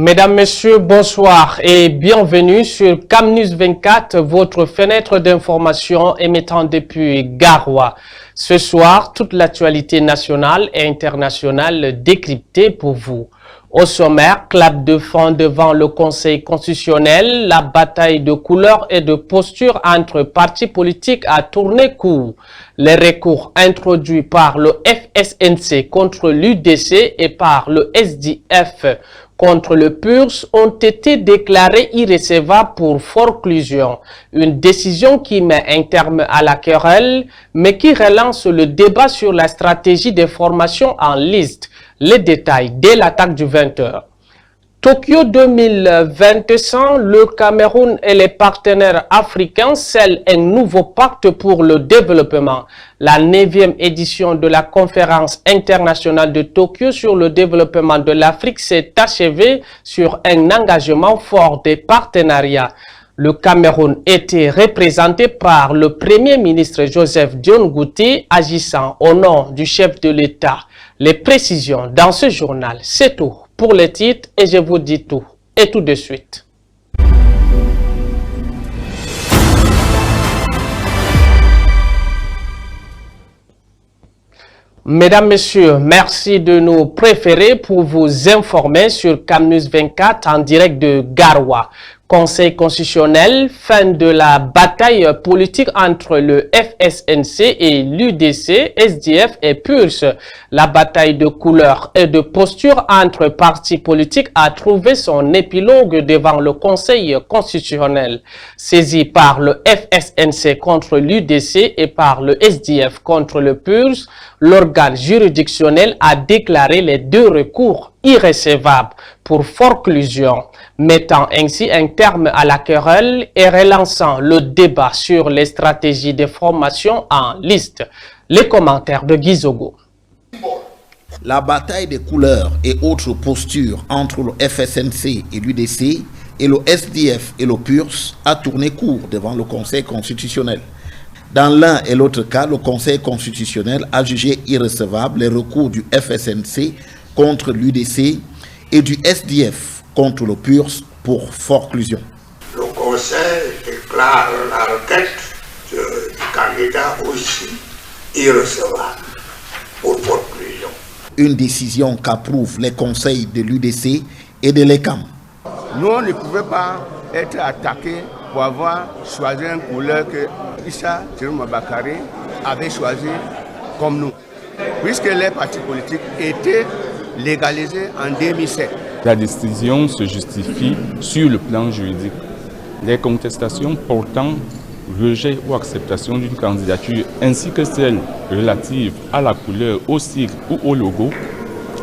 Mesdames, Messieurs, bonsoir et bienvenue sur Camnews 24, votre fenêtre d'information émettant depuis Garoua. Ce soir, toute l'actualité nationale et internationale décryptée pour vous. Au sommaire, clap de fin devant le Conseil constitutionnel, la bataille de couleurs et de postures entre partis politiques a tourné court. Les recours introduits par le FSNC contre l'UDC et par le SDF contre le PURS ont été déclarés irrecevables pour forclusion. Une décision qui met un terme à la querelle, mais qui relance le débat sur la stratégie des formations en liste. Les détails dès l'attaque du 20h. Tokyo 2025, le Cameroun et les partenaires africains scellent un nouveau pacte pour le développement. La 9e édition de la conférence internationale de Tokyo sur le développement de l'Afrique s'est achevée sur un engagement fort des partenariats. Le Cameroun était représenté par le Premier ministre Joseph Dion Ngouti, agissant au nom du chef de l'État. Les précisions dans ce journal, c'est tout pour les titres et je vous dis tout et tout de suite. Mesdames, Messieurs, merci de nous préférer pour vous informer sur Camnews 24 en direct de Garoua. Conseil constitutionnel, fin de la bataille politique entre le FSNC et l'UDC, SDF et PURS. La bataille de couleurs et de posture entre partis politiques a trouvé son épilogue devant le Conseil constitutionnel. Saisi par le FSNC contre l'UDC et par le SDF contre le PURS, l'organe juridictionnel a déclaré les deux recours irrecevables pour forclusion, mettant ainsi un terme à la querelle et relançant le débat sur les stratégies de formation en liste. Les commentaires de Guy Zogo. La bataille des couleurs et autres postures entre le FSNC et l'UDC et le SDF et le PURS a tourné court devant le Conseil constitutionnel. Dans l'un et l'autre cas, le Conseil constitutionnel a jugé irrecevables les recours du FSNC contre l'UDC et du SDF contre le PURS pour forclusion. Le Conseil déclare la requête du candidat aussi irrecevable pour forclusion. Une décision qu'approuvent les conseils de l'UDC et de l'ECAM. Nous, on ne pouvait pas être attaqués pour avoir choisi une couleur que Issa Tiruma Bakari avait choisi comme nous, puisque les partis politiques étaient légalisés en 2007. La décision se justifie sur le plan juridique. Les contestations portant rejet ou acceptation d'une candidature ainsi que celles relatives à la couleur, au sigle ou au logo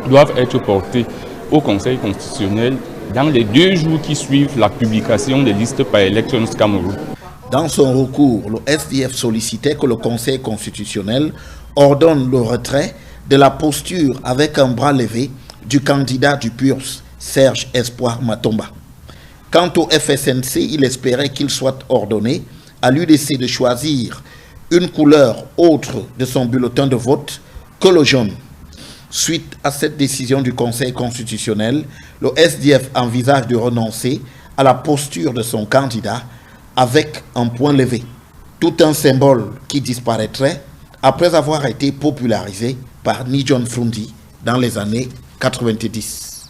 doivent être portées au Conseil constitutionnel dans les 2 jours qui suivent la publication des listes par Elections Cameroun. Dans son recours, le SDF sollicitait que le Conseil constitutionnel ordonne le retrait de la posture avec un bras levé du candidat du PURS, Serge Espoir Matomba. Quant au FSNC, il espérait qu'il soit ordonné à l'UDC de choisir une couleur autre de son bulletin de vote que le jaune. Suite à cette décision du Conseil constitutionnel, le SDF envisage de renoncer à la posture de son candidat avec un point levé. Tout un symbole qui disparaîtrait après avoir été popularisé par Nijon Frundi dans les années 90.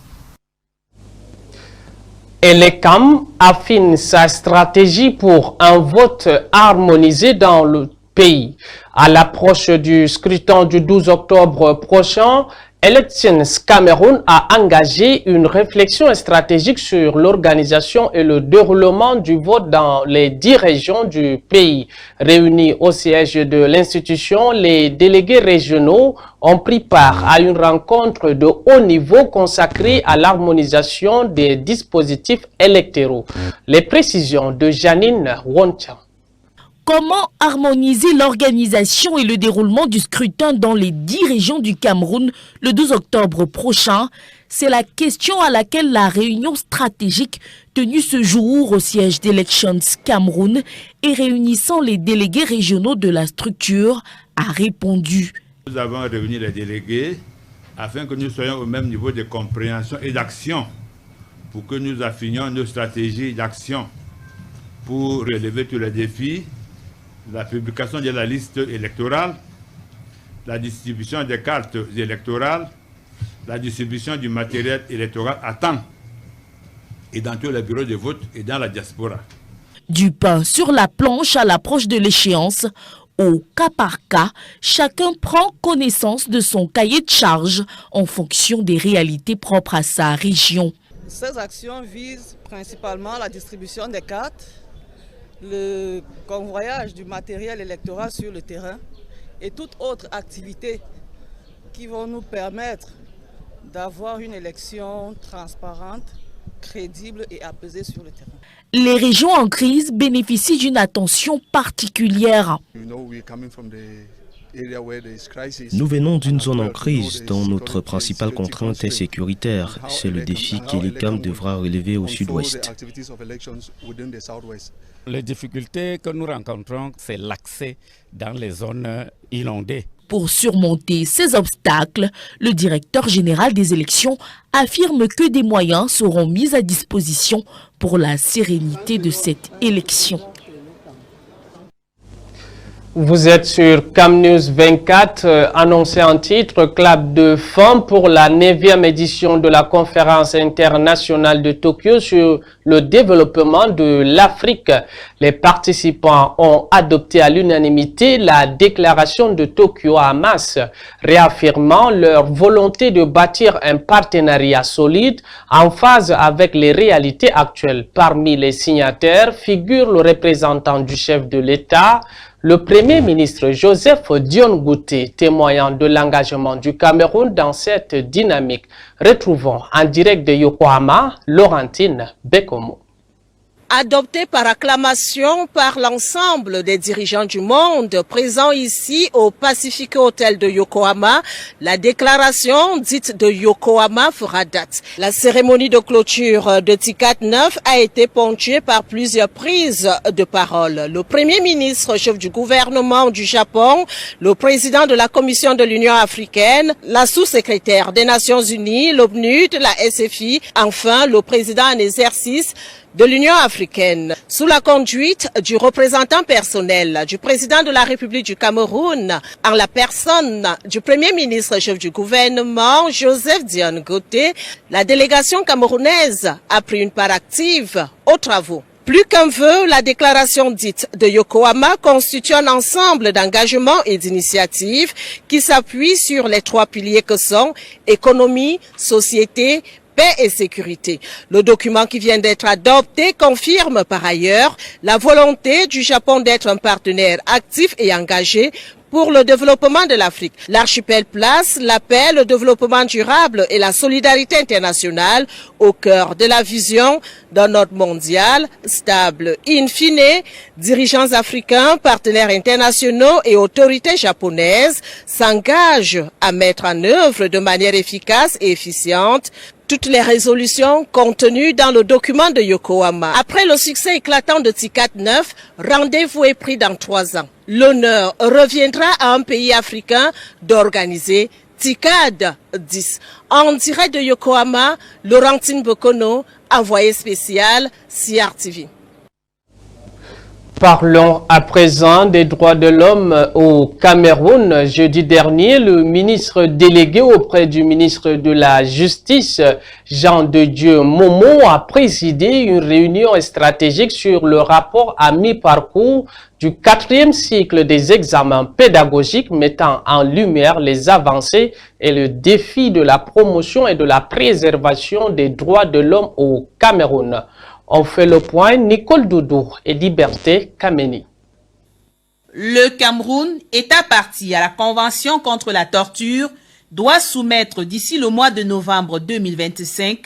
Et l'ECAM affine sa stratégie pour un vote harmonisé dans le pays. À l'approche du scrutin du 12 octobre prochain, Elections Cameroun a engagé une réflexion stratégique sur l'organisation et le déroulement du vote dans les 10 régions du pays. Réunis au siège de l'institution, les délégués régionaux ont pris part à une rencontre de haut niveau consacrée à l'harmonisation des dispositifs électoraux. Les précisions de Janine Woncha. Comment harmoniser l'organisation et le déroulement du scrutin dans les 10 régions du Cameroun le 12 octobre prochain? C'est la question à laquelle la réunion stratégique tenue ce jour au siège d'Elections Cameroun et réunissant les délégués régionaux de la structure a répondu. Nous avons réuni les délégués afin que nous soyons au même niveau de compréhension et d'action pour que nous affinions nos stratégies d'action pour relever tous les défis, la publication de la liste électorale, la distribution des cartes électorales, la distribution du matériel électoral à temps et dans tous les bureaux de vote et dans la diaspora. Du pain sur la planche à l'approche de l'échéance, au cas par cas, chacun prend connaissance de son cahier de charge en fonction des réalités propres à sa région. Ces actions visent principalement la distribution des cartes, le convoyage du matériel électoral sur le terrain et toute autre activité qui vont nous permettre d'avoir une élection transparente, crédible et apaisée sur le terrain. Les régions en crise bénéficient d'une attention particulière. Nous venons d'une zone en crise dont notre principale contrainte est sécuritaire. C'est le défi qu'Elecam devra relever au sud-ouest. Les difficultés que nous rencontrons, c'est l'accès dans les zones inondées. Pour surmonter ces obstacles, le directeur général des élections affirme que des moyens seront mis à disposition pour la sérénité de cette élection. Vous êtes sur CamNews 24, annoncé en titre, clap de fin pour la 9e édition de la conférence internationale de Tokyo sur le développement de l'Afrique. Les participants ont adopté à l'unanimité la déclaration de Tokyo à Hamas, réaffirmant leur volonté de bâtir un partenariat solide en phase avec les réalités actuelles. Parmi les signataires figure le représentant du chef de l'État, le Premier ministre Joseph Dion Ngouté, témoignant de l'engagement du Cameroun dans cette dynamique. Retrouvons en direct de Yokohama, Laurentine Bekomo. Adopté par acclamation par l'ensemble des dirigeants du monde présents ici au Pacific Hotel de Yokohama, la déclaration dite de Yokohama fera date. La cérémonie de clôture de TICAD 9 a été ponctuée par plusieurs prises de parole. Le Premier ministre, chef du gouvernement du Japon, le président de la Commission de l'Union africaine, la sous-secrétaire des Nations Unies, l'ONU, la SFI, enfin le président en exercice de l'Union africaine, sous la conduite du représentant personnel du président de la République du Cameroun, en la personne du Premier ministre chef du gouvernement, Joseph Dion Ngouté, la délégation camerounaise a pris une part active aux travaux. Plus qu'un vœu, la déclaration dite de Yokohama constitue un ensemble d'engagements et d'initiatives qui s'appuient sur les trois piliers que sont économie, société, paix et sécurité. Le document qui vient d'être adopté confirme par ailleurs la volonté du Japon d'être un partenaire actif et engagé pour le développement de l'Afrique. L'archipel place la paix, le développement durable et la solidarité internationale au cœur de la vision d'un ordre mondial stable. In fine, dirigeants africains, partenaires internationaux et autorités japonaises s'engagent à mettre en œuvre de manière efficace et efficiente toutes les résolutions contenues dans le document de Yokohama. Après le succès éclatant de TICAD 9, rendez-vous est pris dans 3 ans. L'honneur reviendra à un pays africain d'organiser TICAD 10. En direct de Yokohama, Laurentine Bekono, envoyée spéciale CRTV. Parlons à présent des droits de l'homme au Cameroun. Jeudi dernier, le ministre délégué auprès du ministre de la Justice, Jean de Dieu Momo, a présidé une réunion stratégique sur le rapport à mi-parcours du 4e cycle des examens pédagogiques mettant en lumière les avancées et le défi de la promotion et de la préservation des droits de l'homme au Cameroun. On fait le point, Nicole Doudou et Liberté Kameni. Le Cameroun, État partie à la Convention contre la torture, doit soumettre d'ici le mois de novembre 2025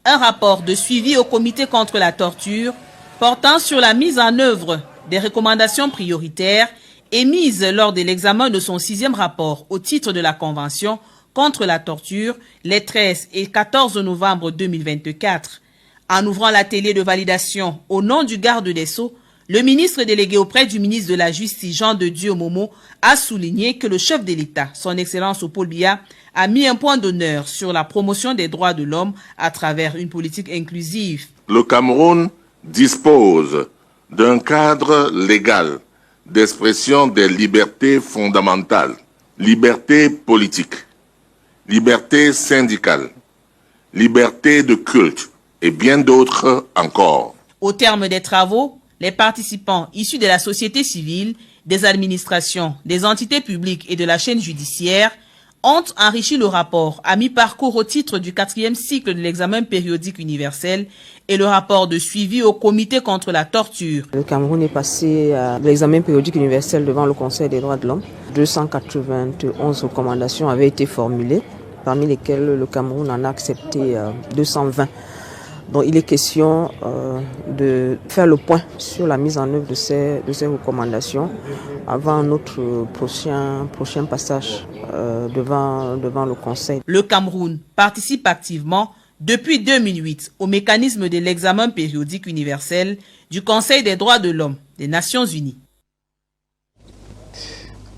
un rapport de suivi au Comité contre la torture portant sur la mise en œuvre des recommandations prioritaires émises lors de l'examen de son 6e rapport au titre de la Convention contre la torture les 13 et 14 novembre 2024. En ouvrant l'atelier de validation au nom du garde des Sceaux, Le ministre délégué auprès du ministre de la Justice, Jean de Dieu Momo, a souligné que le chef de l'État, son Excellence Paul Biya, a mis un point d'honneur sur la promotion des droits de l'homme à travers une politique inclusive. Le Cameroun dispose d'un cadre légal d'expression des libertés fondamentales, liberté politique, liberté syndicale, liberté de culte et bien d'autres encore. Au terme des travaux, les participants issus de la société civile, des administrations, des entités publiques et de la chaîne judiciaire ont enrichi le rapport à mi-parcours au titre du 4e cycle de l'examen périodique universel et le rapport de suivi au comité contre la torture. Le Cameroun est passé à l'examen périodique universel devant le Conseil des droits de l'homme. 291 recommandations avaient été formulées, parmi lesquelles le Cameroun en a accepté 220. Donc il est question de faire le point sur la mise en œuvre de ces recommandations avant notre prochain passage devant le Conseil. Le Cameroun participe activement depuis 2008 au mécanisme de l'examen périodique universel du Conseil des droits de l'homme des Nations Unies.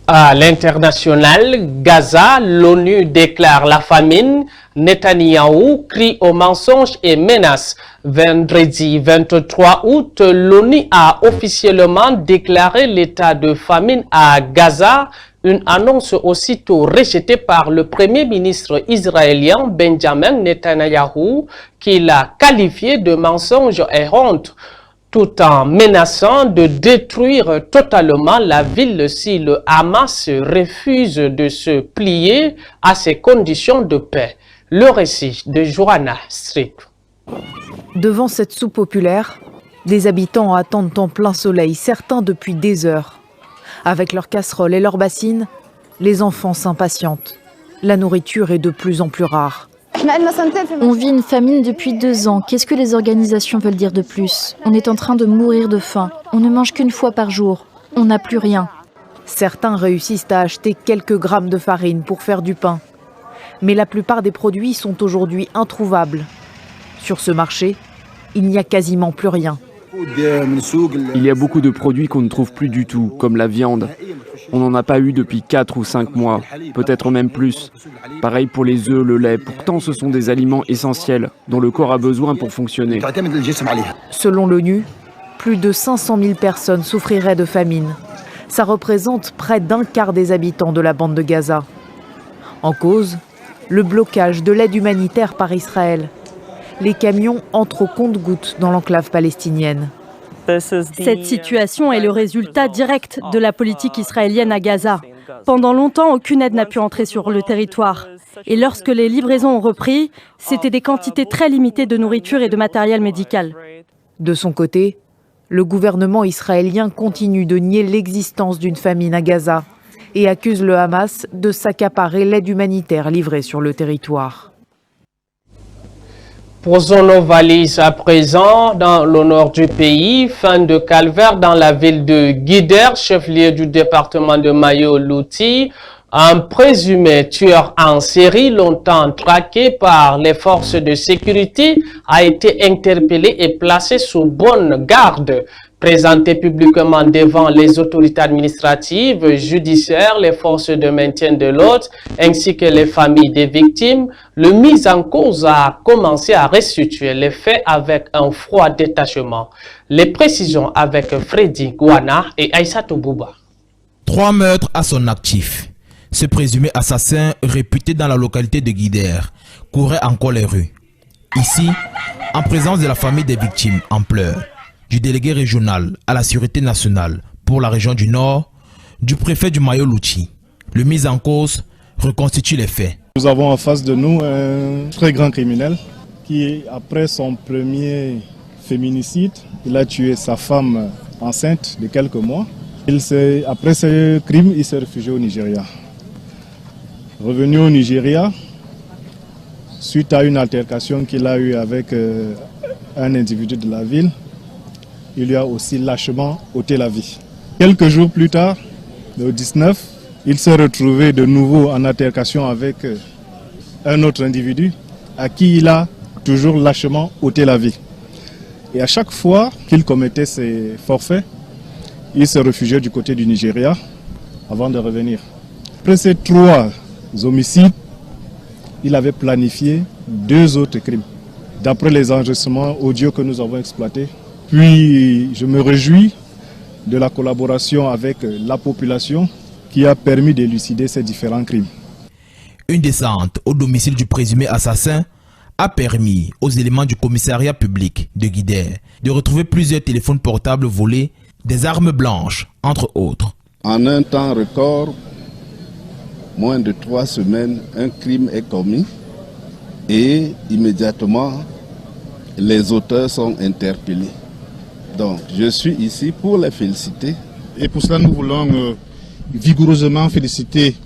À l'international, Gaza, l'ONU déclare la famine. Netanyahou crie au mensonge et menace. Vendredi 23 août, l'ONU a officiellement déclaré l'état de famine à Gaza. Une annonce aussitôt rejetée par le premier ministre israélien Benjamin Netanyahou, qui l'a qualifié de mensonge et honte, tout en menaçant de détruire totalement la ville si le Hamas refuse de se plier à ces conditions de paix. Le récit de Johanna Strick. Devant cette soupe populaire, des habitants attendent en plein soleil, certains depuis des heures. Avec leurs casseroles et leurs bassines, les enfants s'impatientent. La nourriture est de plus en plus rare. On vit une famine depuis 2 ans. Qu'est-ce que les organisations veulent dire de plus? On est en train de mourir de faim. On ne mange qu'une fois par jour. On n'a plus rien. Certains réussissent à acheter quelques grammes de farine pour faire du pain. Mais la plupart des produits sont aujourd'hui introuvables. Sur ce marché, il n'y a quasiment plus rien. Il y a beaucoup de produits qu'on ne trouve plus du tout, comme la viande. On n'en a pas eu depuis 4 ou 5 mois, peut-être même plus. Pareil pour les œufs, le lait. Pourtant, ce sont des aliments essentiels dont le corps a besoin pour fonctionner. Selon l'ONU, plus de 500 000 personnes souffriraient de famine. Ça représente près d'un quart des habitants de la bande de Gaza. En cause, le blocage de l'aide humanitaire par Israël. Les camions entrent au compte-gouttes dans l'enclave palestinienne. Cette situation est le résultat direct de la politique israélienne à Gaza. Pendant longtemps, aucune aide n'a pu entrer sur le territoire. Et lorsque les livraisons ont repris, c'était des quantités très limitées de nourriture et de matériel médical. De son côté, le gouvernement israélien continue de nier l'existence d'une famine à Gaza et accuse le Hamas de s'accaparer l'aide humanitaire livrée sur le territoire. Posons nos valises à présent dans le nord du pays. Fin de calvaire dans la ville de Guider, chef-lieu du département de Mayo-Louti. Un présumé tueur en série, longtemps traqué par les forces de sécurité, a été interpellé et placé sous bonne garde. Présenté publiquement devant les autorités administratives, judiciaires, les forces de maintien de l'ordre, ainsi que les familles des victimes, le mis en cause a commencé à restituer les faits avec un froid détachement. Les précisions avec Freddy Gouana et Aïssatou Bouba. 3 meurtres à son actif. Ce présumé assassin, réputé dans la localité de Guider, courait encore les rues. Ici, en présence de la famille des victimes en pleurs, du délégué régional à la sécurité nationale pour la région du Nord, du préfet du Mayo-Louti. Le mis en cause reconstitue les faits. Nous avons en face de nous un très grand criminel qui, après son premier féminicide, il a tué sa femme enceinte de quelques mois. Après ce crime, il s'est réfugié au Nigeria. Revenu au Nigeria, suite à une altercation qu'il a eue avec un individu de la ville, il lui a aussi lâchement ôté la vie. Quelques jours plus tard, le 19, il s'est retrouvé de nouveau en altercation avec un autre individu à qui il a toujours lâchement ôté la vie. Et à chaque fois qu'il commettait ces forfaits, Il s'est réfugié du côté du Nigeria avant de revenir. Après ces 3 homicides, il avait planifié 2 autres crimes. D'après les enregistrements audio que nous avons exploités. Puis je me réjouis de la collaboration avec la population qui a permis d'élucider ces différents crimes. Une descente au domicile du présumé assassin a permis aux éléments du commissariat public de Guidère de retrouver plusieurs téléphones portables volés, des armes blanches, entre autres. En un temps record, moins de 3 semaines, un crime est commis et immédiatement les auteurs sont interpellés. Donc je suis ici pour les féliciter. Et pour cela nous voulons vigoureusement féliciter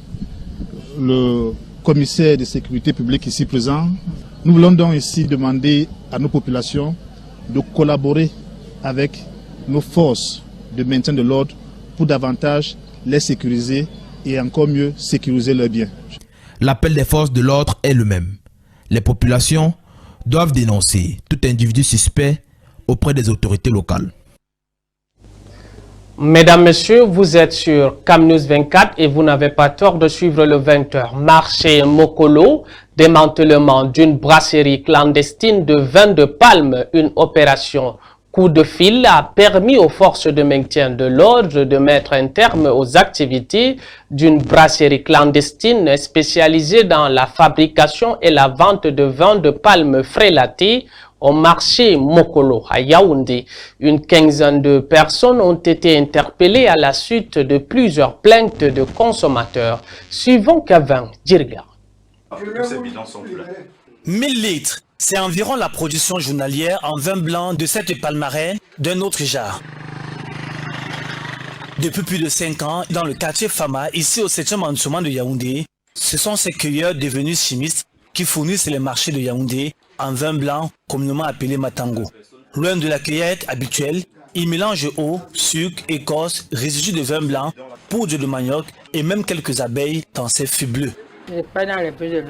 le commissaire de sécurité publique ici présent. Nous voulons donc ici demander à nos populations de collaborer avec nos forces de maintien de l'ordre pour davantage les sécuriser et encore mieux sécuriser leurs biens. L'appel des forces de l'ordre est le même. Les populations doivent dénoncer tout individu suspect auprès des autorités locales. Mesdames, Messieurs, vous êtes sur CamNews 24 et vous n'avez pas tort de suivre le 20h. Marché Mokolo, démantèlement d'une brasserie clandestine de vin de palme, une opération coup de fil a permis aux forces de maintien de l'ordre de mettre un terme aux activités d'une brasserie clandestine spécialisée dans la fabrication et la vente de vin de palme frélaté au marché Mokolo à Yaoundé. Une quinzaine de personnes ont été interpellées à la suite de plusieurs plaintes de consommateurs. Suivons Kevin Djirga. Ces bidons sont pleins. 1000 litres, c'est environ la production journalière en vin blanc de cette palmarès d'un autre genre. Depuis plus de 5 ans, dans le quartier Fama, ici au 7e arrondissement de Yaoundé, ce sont ces cueilleurs devenus chimistes qui fournissent les marchés de Yaoundé en vin blanc communément appelé Matango. Loin de la cueillette habituelle, ils mélangent eau, sucre, écorce, résidus de vin blanc, poudre de manioc et même quelques abeilles dans ces fûts bleus. Je n'ai pas dans les plus de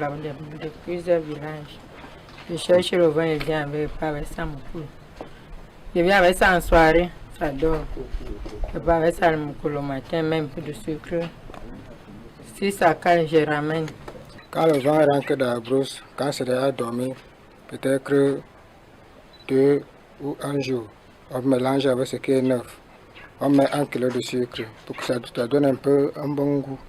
plusieurs villages. Je cherche le vin et viens avec ça mon coup. Je viens avec ça en soirée, ça dort. Je vais avec ça le matin, même peu de sucre. Si ça calme, je ramène. Quand le vent rentre dans la brousse, quand c'est déjà dormi, peut-être 2 ou 1 jour, on mélange avec ce qui est neuf. On met 1 kilo de sucre pour que ça donne un peu un bon goût,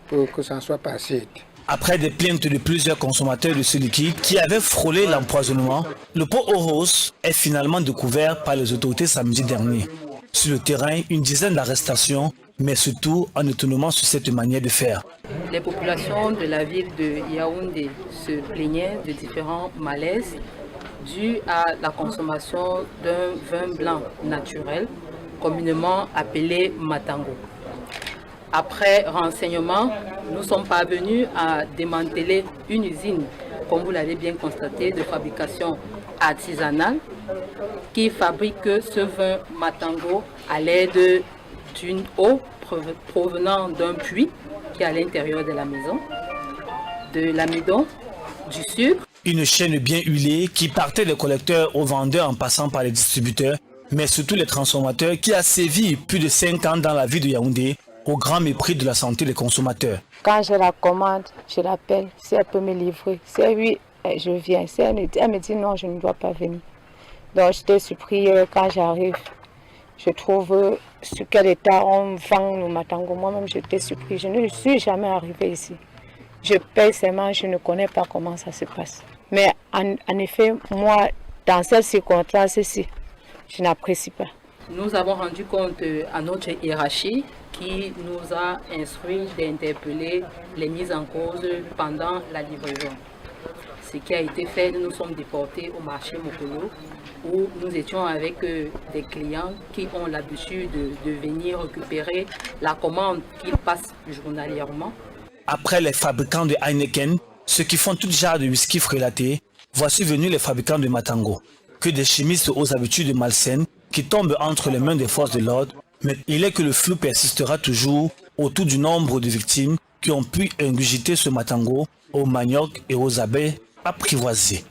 pour que ça ne soit pas acide. Après des plaintes de plusieurs consommateurs de ce liquide qui avaient frôlé l'empoisonnement, le pot Oros est finalement découvert par les autorités samedi dernier. Sur le terrain, une dizaine d'arrestations, mais surtout un étonnement sur cette manière de faire. Les populations de la ville de Yaoundé se plaignaient de différents malaises dus à la consommation d'un vin blanc naturel, communément appelé Matango. Après renseignement, nous sommes parvenus à démanteler une usine, comme vous l'avez bien constaté, de fabrication artisanale qui fabrique ce vin Matango à l'aide d'une eau provenant d'un puits qui est à l'intérieur de la maison, de l'amidon, du sucre. Une chaîne bien huilée qui partait des collecteurs aux vendeurs en passant par les distributeurs, mais surtout les transformateurs qui a sévi plus de 5 ans dans la ville de Yaoundé, au grand mépris de la santé des consommateurs. Quand je la commande, je l'appelle, si elle peut me livrer. Si oui, je viens. Si elle me dit non, je ne dois pas venir. Donc j'étais surpris quand j'arrive. Je trouve sur quel état on vend le Matango. Moi-même, j'étais surpris. Je ne suis jamais arrivée ici. Je paye seulement, je ne connais pas comment ça se passe. Mais en effet, moi, dans cette circonstance-ci, je n'apprécie pas. Nous avons rendu compte à notre hiérarchie qui nous a instruit d'interpeller les mises en cause pendant la livraison. Ce qui a été fait, nous sommes déportés au marché Mokolo où nous étions avec des clients qui ont l'habitude de venir récupérer la commande qu'ils passent journalièrement. Après les fabricants de Heineken, ceux qui font tout genre de whisky frélaté, voici venus les fabricants de Matango, que des chimistes aux habitudes malsaines qui tombent entre les mains des forces de l'ordre, mais il est que le flou persistera toujours autour du nombre de victimes qui ont pu ingurgiter ce Matango aux manioc et aux abeilles apprivoisées.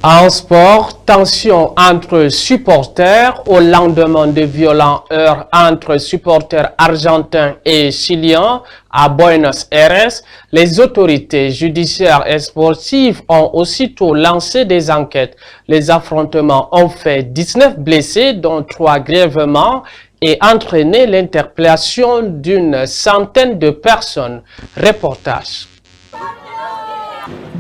En sport, tension entre supporters au lendemain de violents heurts entre supporters argentins et chiliens à Buenos Aires. Les autorités judiciaires et sportives ont aussitôt lancé des enquêtes. Les affrontements ont fait 19 blessés, dont 3 grièvement, et entraîné l'interpellation d'une centaine de personnes. Reportage.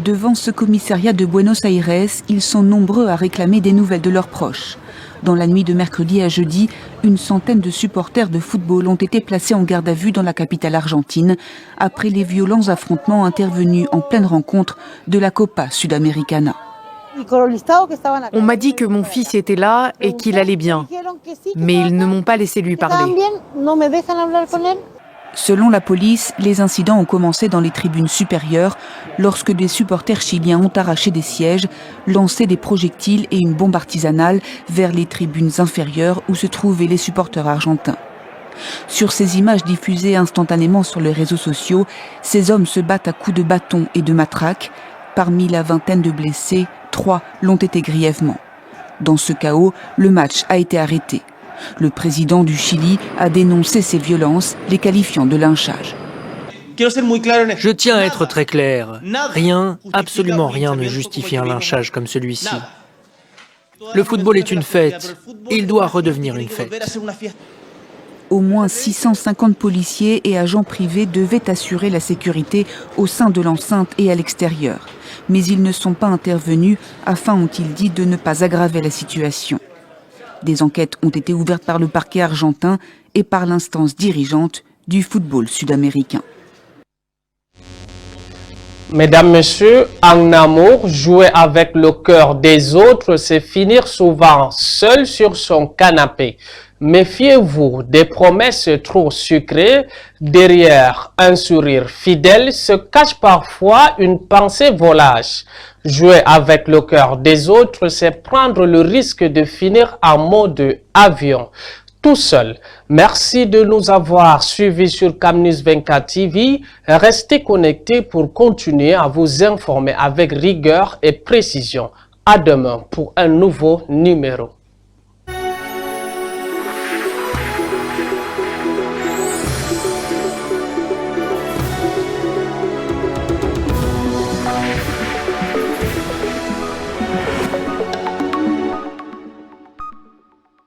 Devant ce commissariat de Buenos Aires, ils sont nombreux à réclamer des nouvelles de leurs proches. Dans la nuit de mercredi à jeudi, une centaine de supporters de football ont été placés en garde à vue dans la capitale argentine après les violents affrontements intervenus en pleine rencontre de la Copa Sudamericana. On m'a dit que mon fils était là et qu'il allait bien, mais ils ne m'ont pas laissé lui parler. Selon la police, les incidents ont commencé dans les tribunes supérieures lorsque des supporters chiliens ont arraché des sièges, lancé des projectiles et une bombe artisanale vers les tribunes inférieures où se trouvaient les supporters argentins. Sur ces images diffusées instantanément sur les réseaux sociaux, ces hommes se battent à coups de bâton et de matraque. Parmi la vingtaine de blessés, 3 l'ont été grièvement. Dans ce chaos, le match a été arrêté. Le président du Chili a dénoncé ces violences, les qualifiant de lynchage. Je tiens à être très clair. Rien, absolument rien ne justifie un lynchage comme celui-ci. Le football est une fête et il doit redevenir une fête. Au moins 650 policiers et agents privés devaient assurer la sécurité au sein de l'enceinte et à l'extérieur. Mais ils ne sont pas intervenus afin, ont-ils dit, de ne pas aggraver la situation. Des enquêtes ont été ouvertes par le parquet argentin et par l'instance dirigeante du football sud-américain. Mesdames, Messieurs, en amour, jouer avec le cœur des autres, c'est finir souvent seul sur son canapé. Méfiez-vous des promesses trop sucrées. Derrière un sourire fidèle se cache parfois une pensée volage. Jouer avec le cœur des autres, c'est prendre le risque de finir en mode avion, tout seul. Merci de nous avoir suivis sur CamNews 24 TV. Restez connectés pour continuer à vous informer avec rigueur et précision. À demain pour un nouveau numéro.